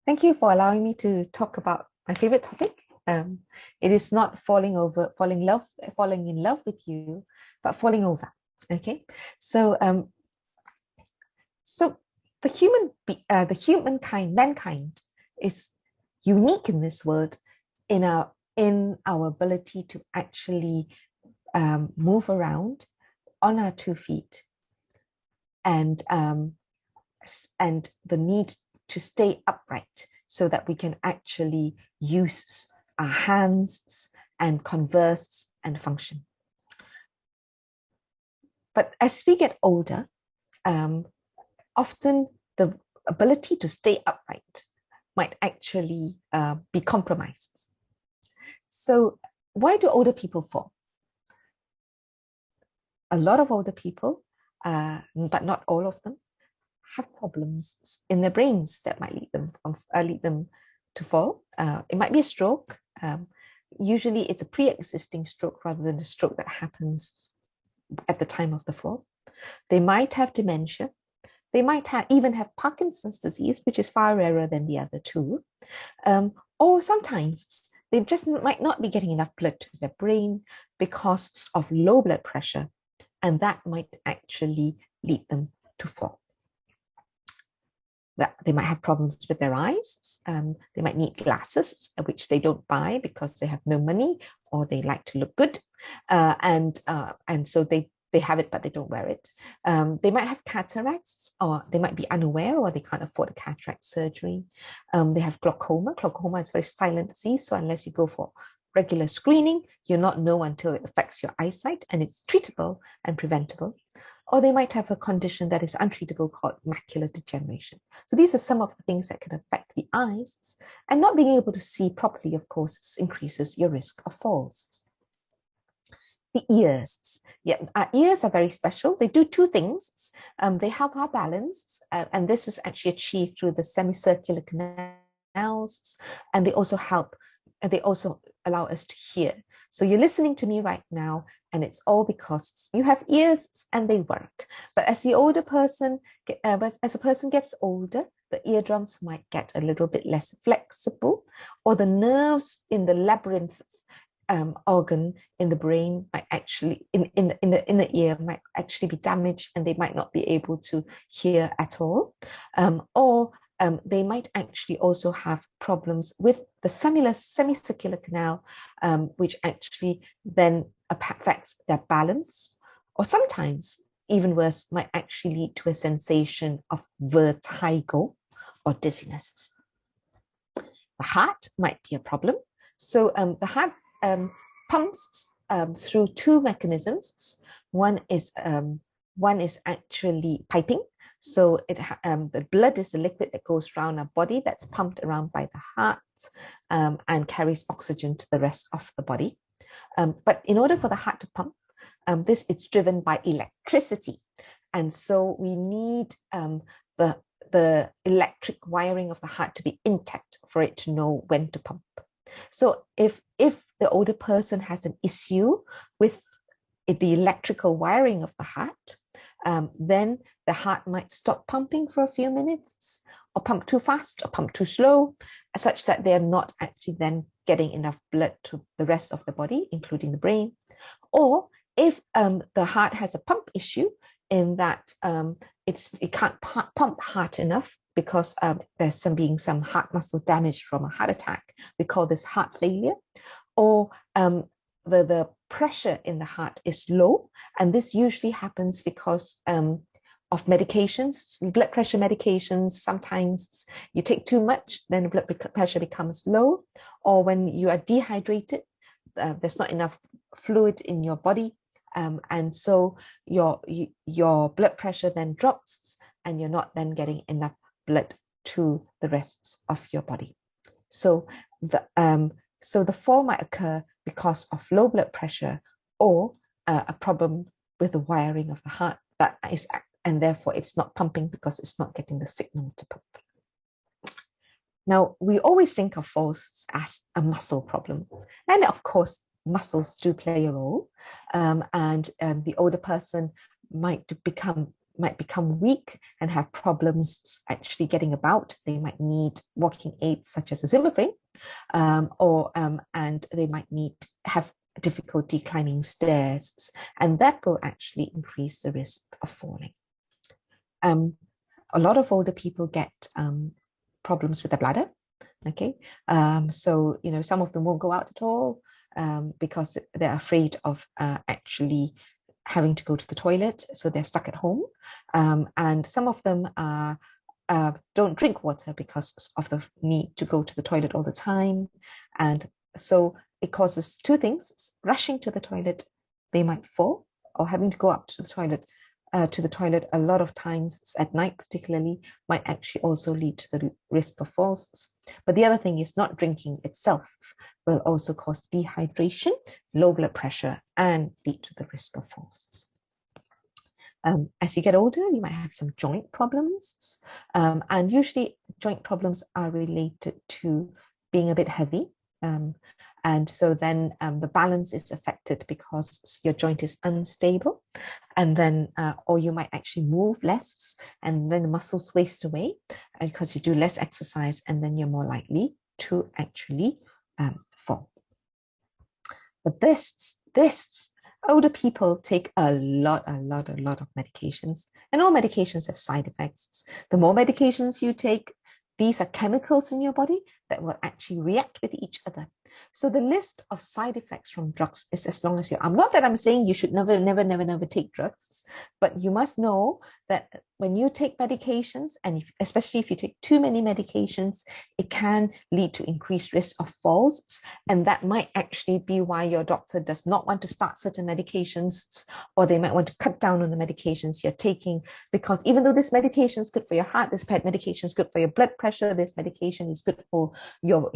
Thank you for allowing me to talk about my favorite topic. It is not falling in love with you, but falling over. Okay, so so mankind is unique in this world in our ability to actually move around on our 2 feet and and the need to stay upright so that we can actually use our hands and converse and function. But as we get older, often the ability to stay upright might actually be compromised. So why do older people fall? A lot of older people, but not all of them, have problems in their brains that might lead them to fall. It might be a stroke. Usually it's a pre-existing stroke rather than a stroke that happens at the time of the fall. They might have dementia. They might even have Parkinson's disease, which is far rarer than the other two. Or sometimes they just might not be getting enough blood to their brain because of low blood pressure, and that might actually lead them to fall. That they might have problems with their eyes. They might need glasses, which they don't buy because they have no money or they like to look good, and so they have it but they don't wear it. They might have cataracts, or they might be unaware, or they can't afford a cataract surgery. They have glaucoma. Glaucoma is a very silent disease, so unless you go for regular screening, you'll not know until it affects your eyesight, and it's treatable and preventable. Or they might have a condition that is untreatable called macular degeneration. So these are some of the things that can affect the eyes, and not being able to see properly, of course, increases your risk of falls. The ears. Yeah, our ears are very special. They do two things. They help our balance, and this is actually achieved through the semicircular canals, and they also allow us to hear. So you're listening to me right now, and it's all because you have ears and they work. But as a person gets older, the eardrums might get a little bit less flexible, or the nerves in the labyrinth organ in the brain might actually in the ear might actually be damaged, and they might not be able to hear at all, or they might actually also have problems with the semicircular canal, which actually then affects their balance, or sometimes, even worse, might actually lead to a sensation of vertigo or dizziness. The heart might be a problem. So the heart pumps through two mechanisms. One is actually piping. So the blood is the liquid that goes around our body that's pumped around by the heart and carries oxygen to the rest of the body. But in order for the heart to pump, it's driven by electricity. And so we need the electric wiring of the heart to be intact for it to know when to pump. So if the older person has an issue with the electrical wiring of the heart, then the heart might stop pumping for a few minutes, or pump too fast or pump too slow, such that they're not actually then getting enough blood to the rest of the body, including the brain. Or if the heart has a pump issue, in that it can't pump hard enough because there's some heart muscle damage from a heart attack. We call this heart failure. Or the pressure in the heart is low, and this usually happens because of medications, blood pressure medications. Sometimes you take too much, then the blood pressure becomes low, or when you are dehydrated, there's not enough fluid in your body, and so your blood pressure then drops, and you're not then getting enough blood to the rest of your body. So the fall might occur because of low blood pressure, or a problem with the wiring of the heart and therefore it's not pumping because it's not getting the signal to pump. Now, we always think of falls as a muscle problem, and of course muscles do play a role, and the older person might become might become weak and have problems actually getting about. They might need walking aids such as a Zimmer frame, and they might have difficulty climbing stairs, and that will actually increase the risk of falling. A lot of older people get problems with the bladder. Okay, so some of them won't go out at all because they're afraid of actually having to go to the toilet, so they're stuck at home. And some of them don't drink water because of the need to go to the toilet all the time. And so it causes two things: rushing to the toilet, they might fall, or having to go up to the toilet a lot of times at night particularly might actually also lead to the risk of falls. But the other thing is not drinking itself will also cause dehydration, low blood pressure, and lead to the risk of falls. As you get older, you might have some joint problems, and usually joint problems are related to being a bit heavy. And so then the balance is affected because your joint is unstable, and then or you might actually move less, and then the muscles waste away because you do less exercise, and then you're more likely to actually fall. But this older people take a lot of medications, and all medications have side effects. The more medications you take, these are chemicals in your body that will actually react with each other. So the list of side effects from drugs is as long as you. I'm not that I'm saying you should never take drugs, but you must know that when you take medications, and especially if you take too many medications, it can lead to increased risk of falls, and that might actually be why your doctor does not want to start certain medications, or they might want to cut down on the medications you're taking, because even though this medication is good for your heart, this medication is good for your blood pressure, this medication is good for your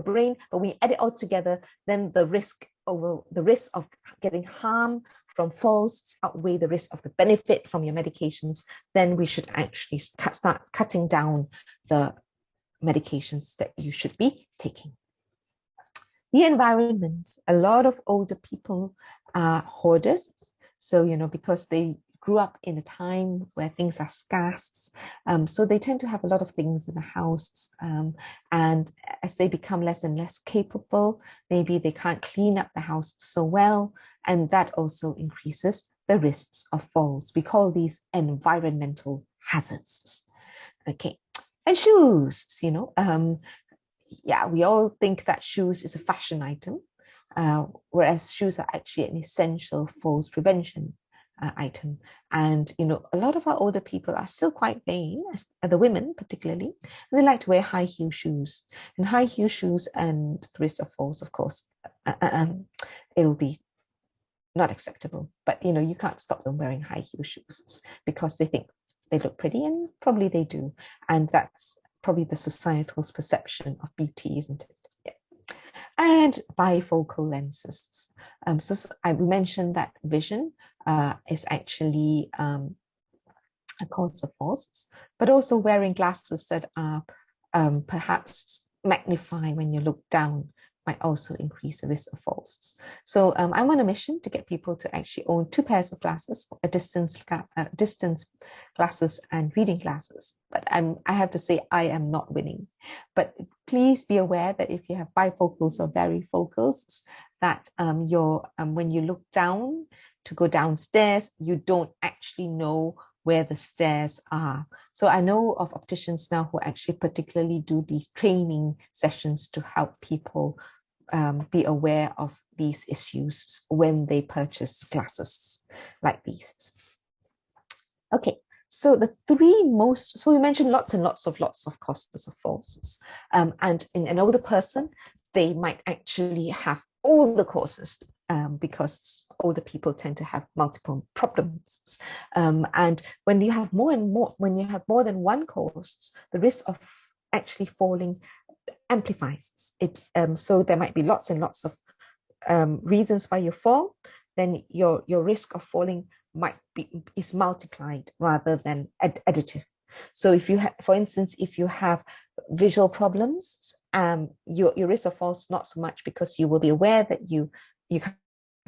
brain, but when you add it all together, then the risk of getting harm from falls outweigh the risk of the benefit from your medications. Then we should actually start cutting down the medications that you should be taking. The environment. A lot of older people are hoarders. So, because they grew up in a time where things are scarce, so they tend to have a lot of things in the house, and as they become less and less capable, maybe they can't clean up the house so well, and that also increases the risks of falls. We call these environmental hazards. Okay, and shoes, yeah, we all think that shoes is a fashion item, whereas shoes are actually an essential falls prevention item. And a lot of our older people are still quite vain, the women particularly, and they like to wear high heel shoes. And high heel shoes and the risk of falls, of course, it'll be not acceptable. But you can't stop them wearing high heel shoes because they think they look pretty, and probably they do. And that's probably the societal perception of beauty, isn't it? Yeah. And bifocal lenses. So I mentioned that vision is actually a cause of falls, but also wearing glasses that are perhaps magnify when you look down might also increase the risk of falls. So I'm on a mission to get people to actually own 2 pairs of glasses, a distance glasses and reading glasses. But I have to say I am not winning. But please be aware that if you have bifocals or varifocals, that when you look down to go downstairs, you don't actually know where the stairs are. So I know of opticians now who actually particularly do these training sessions to help people be aware of these issues when they purchase glasses like these. Okay, so the 3 most, so we mentioned lots of causes of falls. And in an older person, they might actually have all the causes because older people tend to have multiple problems. And when you have more than one cause, the risk of actually falling amplifies it. So there might be lots and lots of reasons why you fall, then your risk of falling is multiplied rather than additive. So if you for instance, if you have visual problems, your risk of falls not so much, because you will be aware that you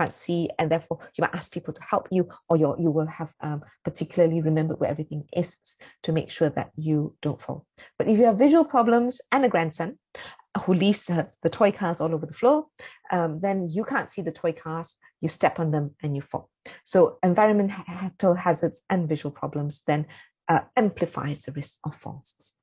can't see, and therefore you might ask people to help you, or you will have particularly remembered where everything is to make sure that you don't fall. But if you have visual problems and a grandson who leaves the toy cars all over the floor, then you can't see the toy cars, you step on them and you fall. So environmental hazards and visual problems then amplifies the risk of falls.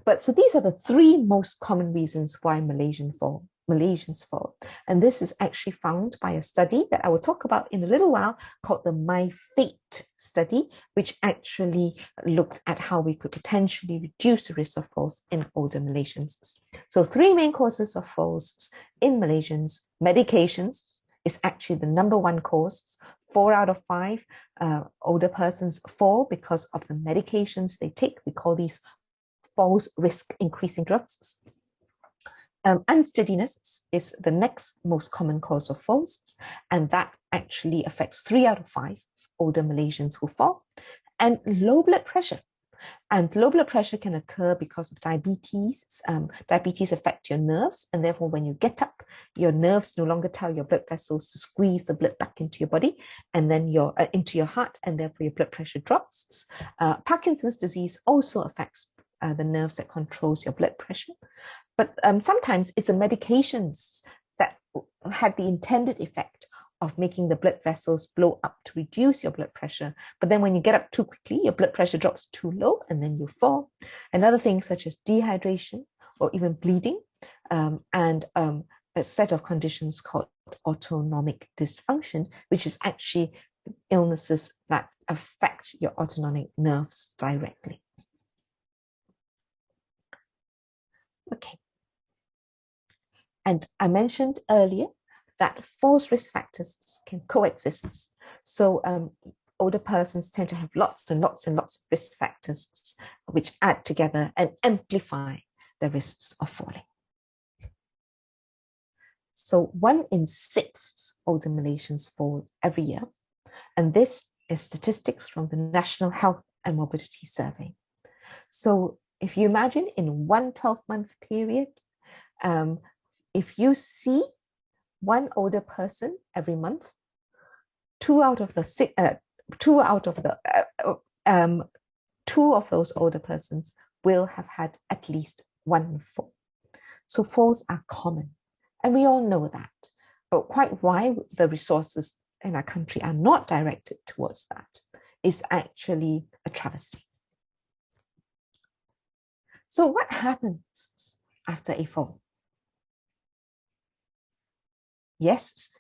But so these are the three most common reasons why Malaysians fall. And this is actually found by a study that I will talk about in a little while called the My Fate study, which actually looked at how we could potentially reduce the risk of falls in older Malaysians. So three main causes of falls in Malaysians. Medications is actually the number one cause. 4 out of 5 older persons fall because of the medications they take. We call these falls risk increasing drugs. Unsteadiness is the next most common cause of falls, and that actually affects 3 out of 5 older Malaysians who fall. And low blood pressure. And low blood pressure can occur because of diabetes. Diabetes affects your nerves, and therefore when you get up, your nerves no longer tell your blood vessels to squeeze the blood back into your body and then into your heart, and therefore your blood pressure drops. Parkinson's disease also affects the nerves that controls your blood pressure. But sometimes it's the medications that had the intended effect of making the blood vessels blow up to reduce your blood pressure. But then when you get up too quickly, your blood pressure drops too low and then you fall. And other things such as dehydration or even bleeding, and a set of conditions called autonomic dysfunction, which is actually illnesses that affect your autonomic nerves directly. Okay. And I mentioned earlier that false risk factors can coexist. So older persons tend to have lots and lots and lots of risk factors which add together and amplify the risks of falling. So 1 in 6 older Malaysians fall every year. And this is statistics from the National Health and Mobility Survey. So if you imagine in one 12-month period, if you see one older person every month, 2 of those older persons will have had at least 1 fall. So falls are common, and we all know that. But quite why the resources in our country are not directed towards that is actually a travesty. So what happens after a fall? Yes,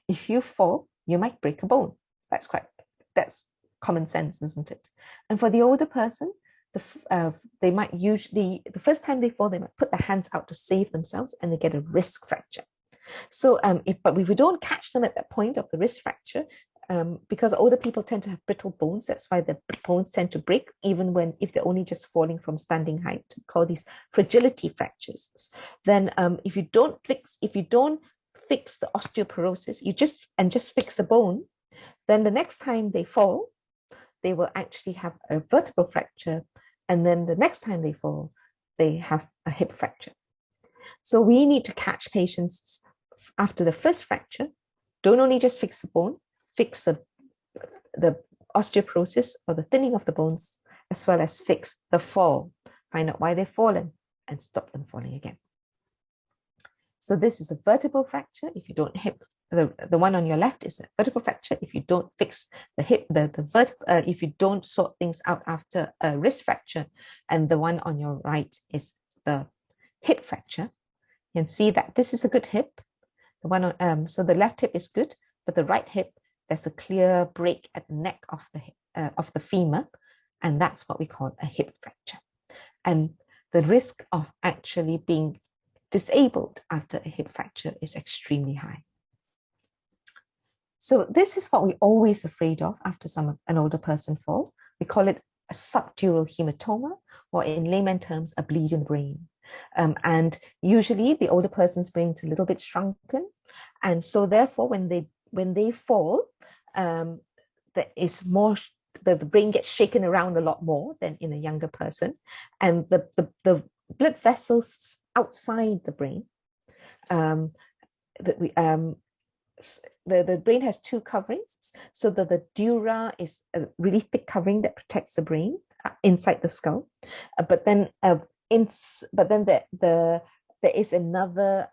if you fall, you might break a bone. That's common sense, isn't it? And for the older person, they might usually, the first time they fall, they might put their hands out to save themselves and they get a wrist fracture. So but if we don't catch them at that point of the wrist fracture, because older people tend to have brittle bones, that's why the bones tend to break, even if they're only just falling from standing height. We call these fragility fractures. Then if you don't fix the osteoporosis, just fix the bone, then the next time they fall, they will actually have a vertebral fracture, and then the next time they fall, they have a hip fracture. So we need to catch patients after the first fracture. Don't only just fix the bone, fix the osteoporosis or the thinning of the bones, as well as fix the fall. Find out why they've fallen and stop them falling again. So this is a vertebral fracture. If you don't the one on your left is a vertebral fracture. If you don't fix the hip, if you don't sort things out after a wrist fracture, and the one on your right is the hip fracture, you can see that this is a good hip. The one on, so the left hip is good, but the right hip, there's a clear break at the neck of the femur, and that's what we call a hip fracture. And the risk of actually being disabled after a hip fracture is extremely high. So this is what we're always afraid of after an older person fall. We call it a subdural hematoma, or in layman terms, a bleed in the brain. And usually the older person's brain is a little bit shrunken, and so therefore when they fall, the brain gets shaken around a lot more than in a younger person, and the blood vessels outside the brain the brain has two coverings. So the dura is a really thick covering that protects the brain inside the skull. But then there is another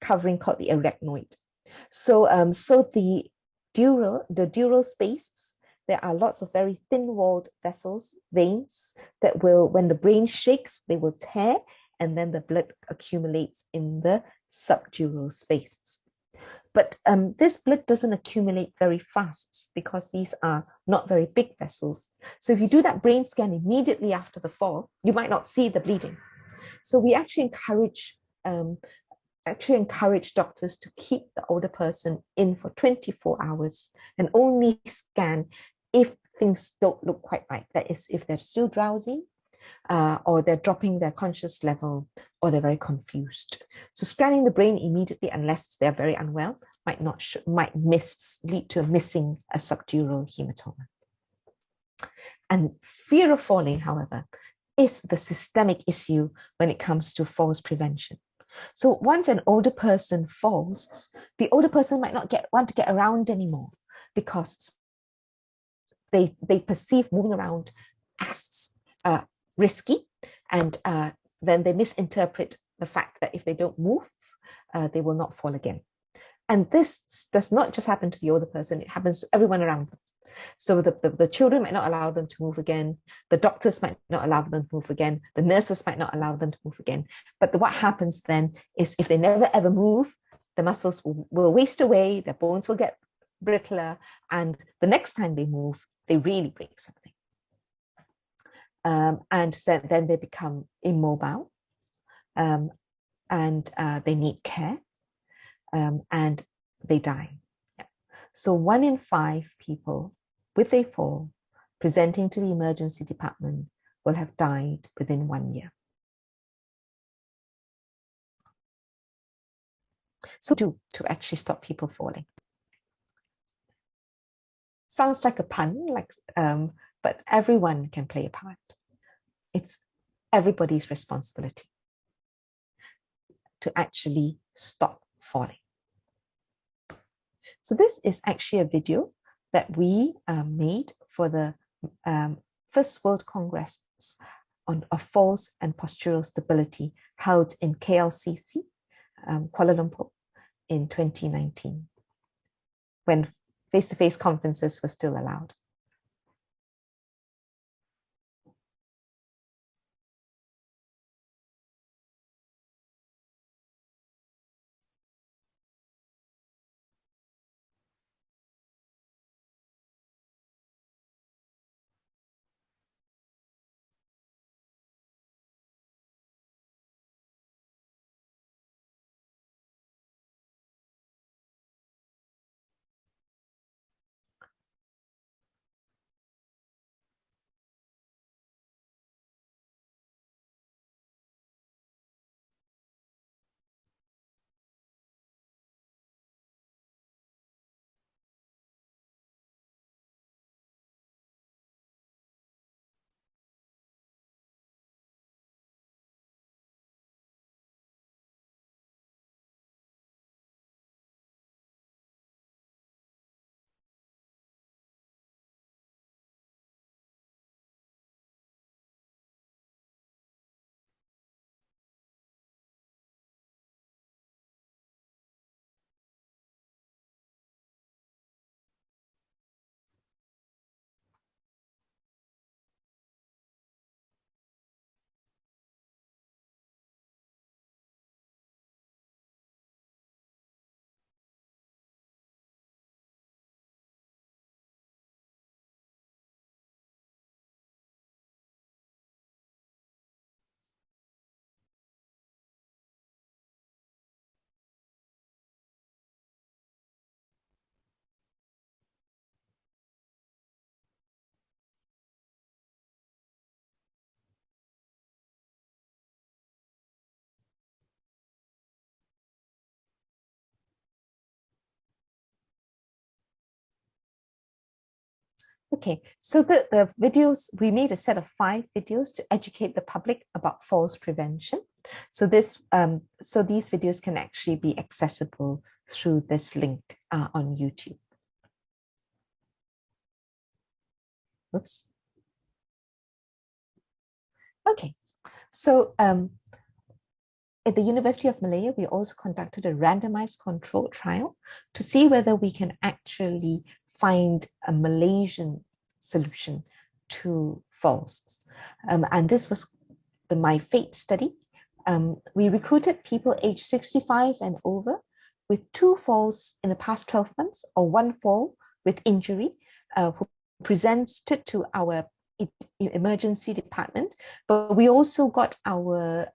covering called the arachnoid. So the dural space, there are lots of very thin-walled vessels, veins, that will, when the brain shakes, they will tear, and then the blood accumulates in the subdural space. But this blood doesn't accumulate very fast because these are not very big vessels. So if you do that brain scan immediately after the fall, you might not see the bleeding. So we actually encourage doctors to keep the older person in for 24 hours and only scan if things don't look quite right. That is, if they're still drowsy, or they're dropping their conscious level, or they're very confused. So scanning the brain immediately, unless they're very unwell, might lead to missing a subdural hematoma. And fear of falling, however, is the systemic issue when it comes to falls prevention. So once an older person falls, the older person might not want to get around anymore because they perceive moving around as risky, and then they misinterpret the fact that if they don't move, they will not fall again. And this does not just happen to the older person, it happens to everyone around them. So the children might not allow them to move again, the doctors might not allow them to move again, the nurses might not allow them to move again. But what happens then is, if they never ever move, the muscles will waste away, their bones will get brittler, and the next time they move, they really break something. And then they become immobile, and they need care, and they die. So 1 in 5 people with a fall presenting to the emergency department will have died within 1 year. So do to actually stop people falling. Sounds like a pun, but everyone can play a part. It's everybody's responsibility to actually stop falling. So this is actually a video that we made for the First World Congress of Falls and Postural Stability, held in KLCC, Kuala Lumpur, in 2019, when face-to-face conferences were still allowed. Okay, so the videos, we made a set of 5 videos to educate the public about falls prevention. So these videos can actually be accessible through this link on YouTube. Oops. Okay, so at the University of Malaya, we also conducted a randomized controlled trial to see whether we can actually find a Malaysian solution to falls. And this was the My Fate study. We recruited people aged 65 and over with 2 falls in the past 12 months or 1 fall with injury who presented to our emergency department. But we also got our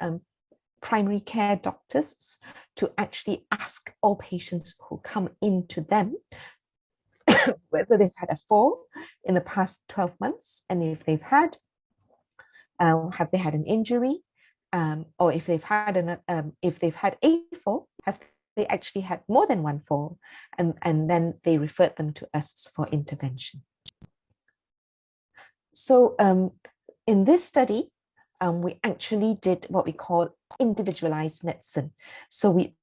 primary care doctors to actually ask all patients who come into them whether they've had a fall in the past 12 months, and if they've had, have they had an injury, or if they've had a fall, have they actually had more than 1 fall, and then they referred them to us for intervention. So in this study, we actually did what we call individualized medicine. So we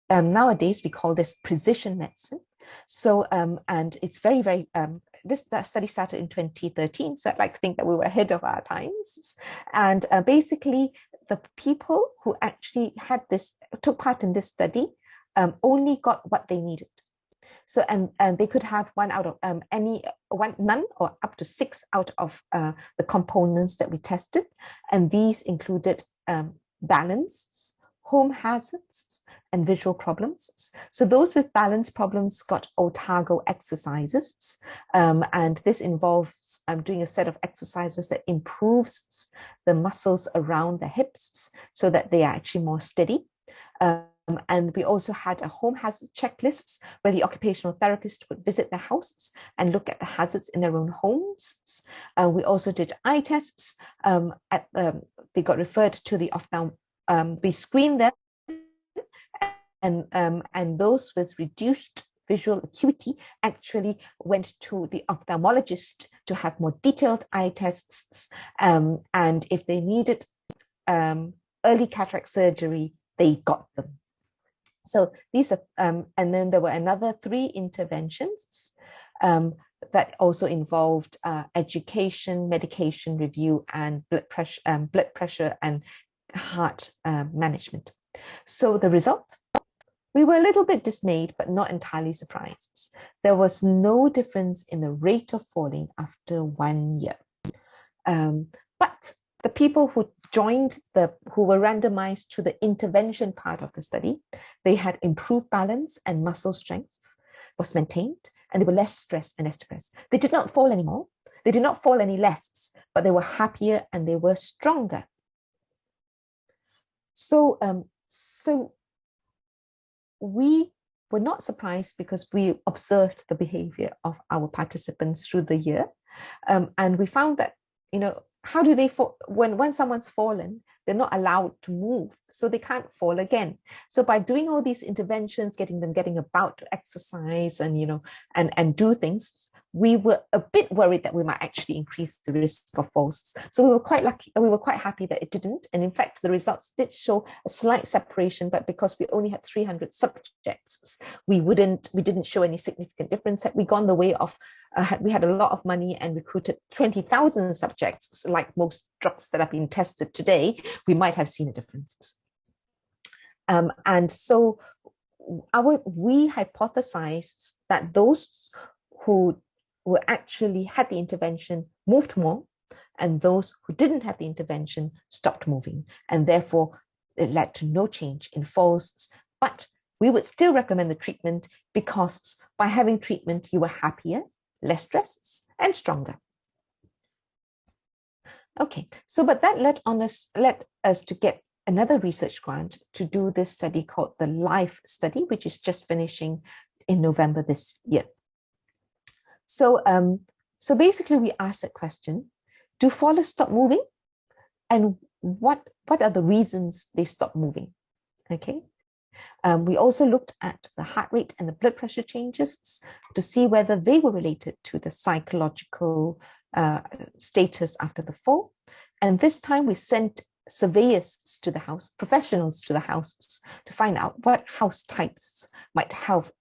nowadays we call this precision medicine. So and it's very, very that study started in 2013, so I'd like to think that we were ahead of our times. And basically, the people who actually took part in this study only got what they needed. So and they could have none or up to 6 out of the components that we tested, and these included balance, home hazards, and visual problems. So those with balance problems got Otago exercises, and this involves doing a set of exercises that improves the muscles around the hips so that they are actually more steady. And we also had a home hazard checklists where the occupational therapist would visit the houses and look at the hazards in their own homes. We also did eye tests. They got referred to the ophthalm. We screened them, and those with reduced visual acuity actually went to the ophthalmologist to have more detailed eye tests. And if they needed early cataract surgery, they got them. So these are, and then there were another 3 interventions that also involved education, medication review, and blood pressure and heart management. So the result, we were a little bit dismayed, but not entirely surprised. There was no difference in the rate of falling after 1 year. But the people who were randomized to the intervention part of the study, they had improved balance and muscle strength was maintained, and they were less stressed and less depressed. They did not fall anymore. They did not fall any less, but they were happier and they were stronger. So, we were not surprised because we observed the behavior of our participants through the year, and we found that, how do they fall? When someone's fallen, they're not allowed to move, so they can't fall again. So by doing all these interventions, getting about to exercise and and do things, we were a bit worried that we might actually increase the risk of falls. So we were quite lucky, we were quite happy that it didn't. And in fact, the results did show a slight separation, but because we only had 300 subjects, we didn't show any significant difference. Had we gone the way of we had a lot of money and recruited 20,000 subjects, like most drugs that are being tested today, we might have seen a difference. And so we hypothesized that those who actually had the intervention moved more, and those who didn't have the intervention stopped moving, and therefore it led to no change in falls. But we would still recommend the treatment, because by having treatment, you were happier, less stressed, and stronger. Okay, so but that led us to get another research grant to do this study called the LIFE study, which is just finishing in November this year. So, so basically we asked that question: do fallers stop moving, and what are the reasons they stop moving? Okay. We also looked at the heart rate and the blood pressure changes to see whether they were related to the psychological status after the fall. And this time we sent surveyors to the house, professionals to the house, to find out what house types might help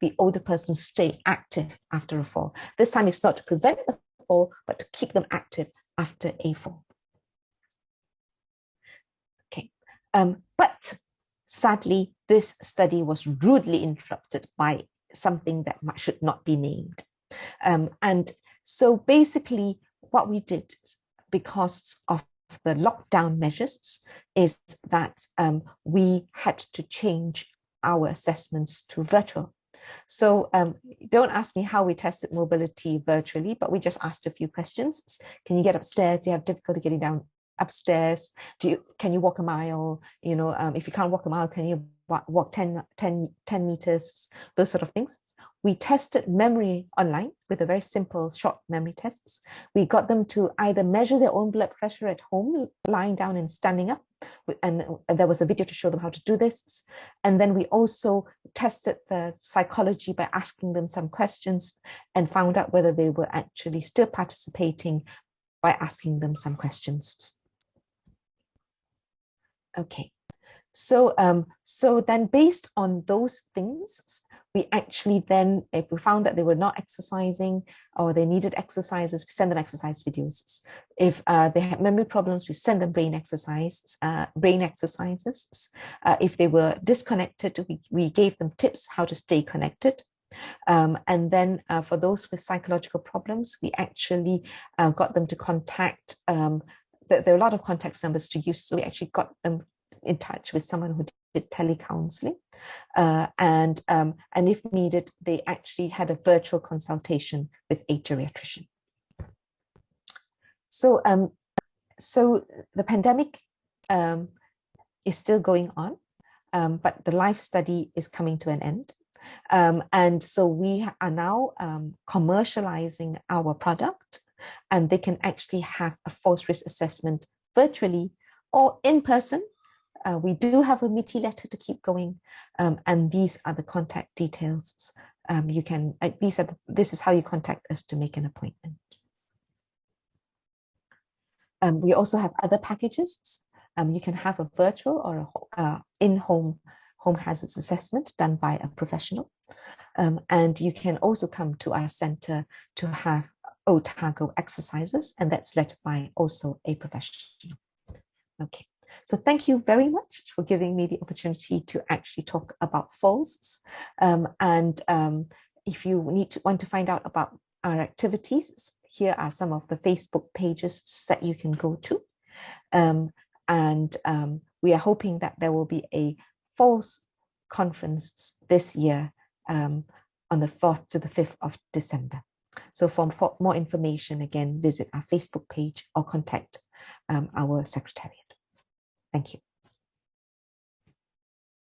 the older person stay active after a fall. This time it's not to prevent the fall, but to keep them active after a fall. Okay, but sadly, this study was rudely interrupted by something that should not be named. And so basically what we did, because of the lockdown measures, is that we had to change our assessments to virtual. So don't ask me how we tested mobility virtually, but we just asked a few questions. Can you get upstairs? Do you have difficulty getting down upstairs? Can you walk a mile? You know, if you can't walk a mile, can you walk 10 meters? Those sort of things. We tested memory online with a very simple short memory tests. We got them to either measure their own blood pressure at home, lying down and standing up, and there was a video to show them how to do this. And then we also tested the psychology by asking them some questions and found out whether they were actually still participating by asking them some questions. Okay, so then based on those things, we actually then, if we found that they were not exercising or they needed exercises, we send them exercise videos. If they had memory problems, we send them brain exercises. If they were disconnected, we gave them tips how to stay connected. And then for those with psychological problems, we actually got them to contact, there are a lot of contact numbers to use, so we actually got them in touch with someone who did telecounseling, and if needed, they actually had a virtual consultation with a geriatrician. So the pandemic is still going on, but the live study is coming to an end, and so we are now commercializing our product, and they can actually have a false risk assessment virtually or in person. We do have a MCHA letter to keep going, and these are the contact details. This is how you contact us to make an appointment. We also have other packages. You can have a virtual or a in-home hazards assessment done by a professional, and you can also come to our center to have Otago exercises, and that's led by also a professional. Okay. So thank you very much for giving me the opportunity to actually talk about falls. If you want to find out about our activities, here are some of the Facebook pages that you can go to. We are hoping that there will be a falls conference this year on the 4th to the 5th of December. So for more information, again, visit our Facebook page or contact our secretariat. Thank you.